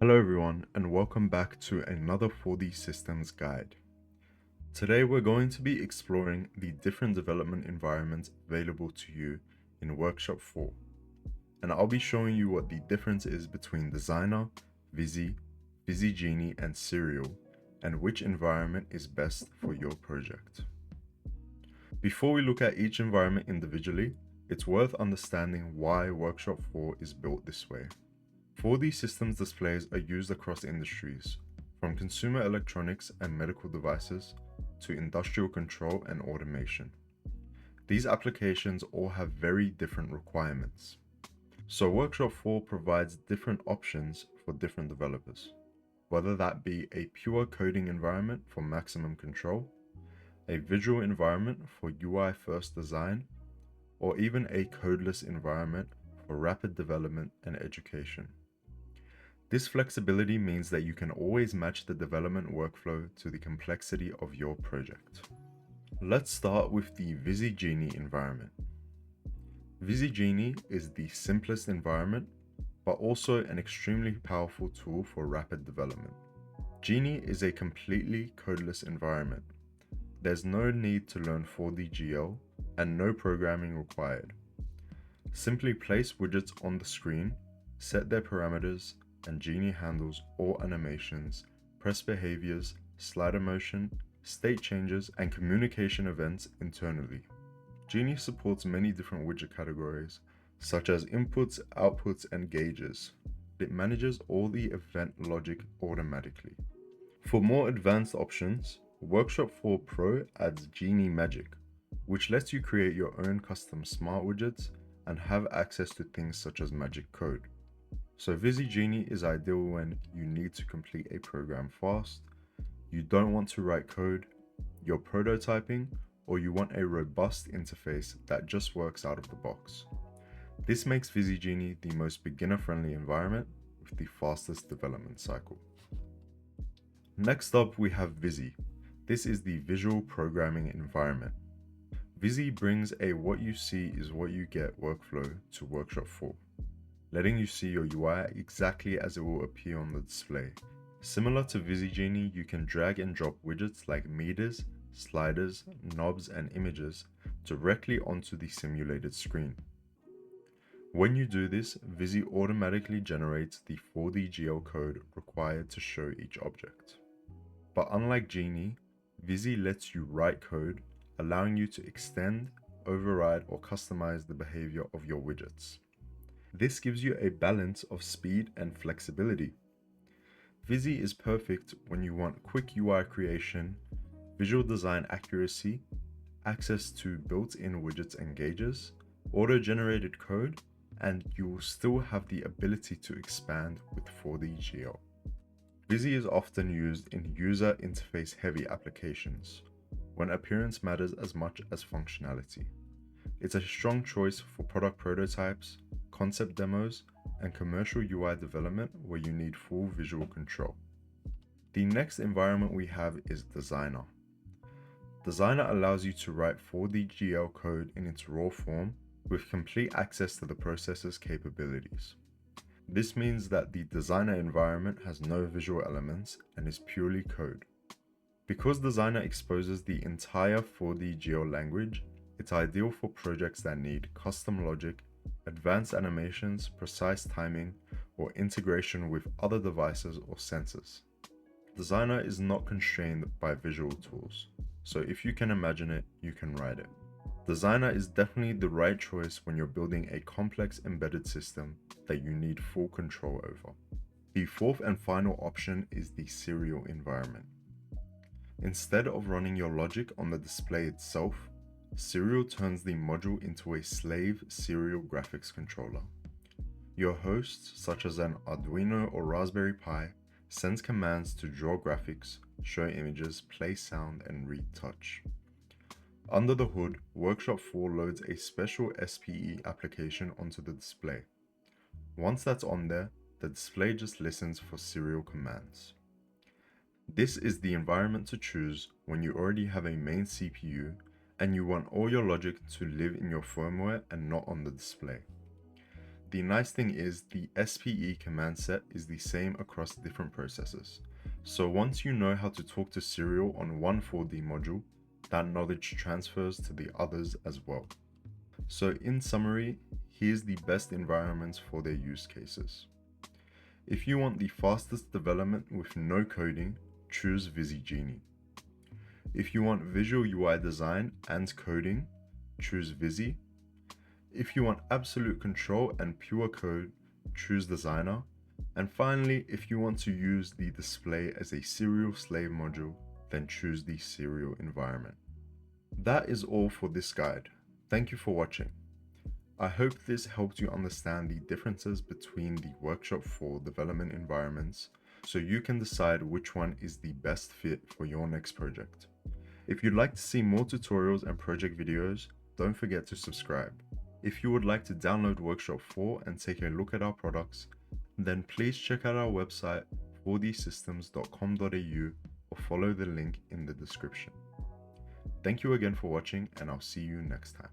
Hello everyone and welcome back to another 4D Systems guide. Today we're going to be exploring the different development environments available to you in Workshop 4, and I'll be showing you what the difference is between Designer, ViSi, ViSi-Genie and Serial, and which environment is best for your project. Before we look at each environment individually, it's worth understanding why Workshop 4 is built this way. 4D systems displays are used across industries, from consumer electronics and medical devices to industrial control and automation. These applications all have very different requirements. So Workshop 4 provides different options for different developers, whether that be a pure coding environment for maximum control, a visual environment for UI first design, or even a codeless environment for rapid development and education. This flexibility means that you can always match the development workflow to the complexity of your project. Let's start with the ViSi-Genie environment. ViSi-Genie is the simplest environment, but also an extremely powerful tool for rapid development. Genie is a completely codeless environment. There's no need to learn 4D GL and no programming required. Simply place widgets on the screen, set their parameters, and Genie handles all animations, press behaviors, slider motion, state changes, and communication events internally. Genie supports many different widget categories, such as inputs, outputs, and gauges. It manages all the event logic automatically. For more advanced options, Workshop 4 Pro adds Genie Magic, which lets you create your own custom smart widgets and have access to things such as magic code. So ViSi-Genie is ideal when you need to complete a program fast, you don't want to write code, you're prototyping, or you want a robust interface that just works out of the box. This makes ViSi-Genie the most beginner-friendly environment with the fastest development cycle. Next up we have ViSi. This is the visual programming environment. ViSi brings a what you see is what you get workflow to Workshop 4. Letting you see your UI exactly as it will appear on the display. Similar to ViSi-Genie, you can drag and drop widgets like meters, sliders, knobs, and images directly onto the simulated screen. When you do this, ViSi automatically generates the 4D GL code required to show each object. But unlike Genie, ViSi lets you write code, allowing you to extend, override, or customize the behavior of your widgets. This gives you a balance of speed and flexibility. ViSi is perfect when you want quick UI creation, visual design accuracy, access to built-in widgets and gauges, auto-generated code, and you will still have the ability to expand with 4D GL. ViSi is often used in user interface heavy applications, when appearance matters as much as functionality. It's a strong choice for product prototypes, concept demos, and commercial UI development where you need full visual control. The next environment we have is Designer. Designer allows you to write 4D GL code in its raw form with complete access to the processor's capabilities. This means that the Designer environment has no visual elements and is purely code. Because Designer exposes the entire 4D GL language, it's ideal for projects that need custom logic, advanced animations, precise timing, or integration with other devices or sensors. Designer is not constrained by visual tools, so if you can imagine it, you can write it. Designer is definitely the right choice when you're building a complex embedded system that you need full control over. The fourth and final option is the serial environment. Instead of running your logic on the display itself, Serial turns the module into a slave serial graphics controller. Your host, such as an Arduino or Raspberry Pi, sends commands to draw graphics, show images, play sound, and read touch. Under the hood, Workshop 4 loads a special SPE application onto the display. Once that's on there, the display just listens for serial commands. This is the environment to choose when you already have a main CPU and you want all your logic to live in your firmware and not on the display. The nice thing is the SPE command set is the same across different processors. So once you know how to talk to serial on one 4D module, that knowledge transfers to the others as well. So in summary, here's the best environments for their use cases. If you want the fastest development with no coding, choose ViSi-Genie. If you want visual UI design and coding, choose ViSi. If you want absolute control and pure code, choose Designer. And finally, if you want to use the display as a serial slave module, then choose the serial environment. That is all for this guide. Thank you for watching. I hope this helped you understand the differences between the Workshop 4 development environments so you can decide which one is the best fit for your next project. If you'd like to see more tutorials and project videos, don't forget to subscribe. If you would like to download Workshop 4 and take a look at our products, then please check out our website 4dsystems.com.au or follow the link in the description. Thank you again for watching, and I'll see you next time.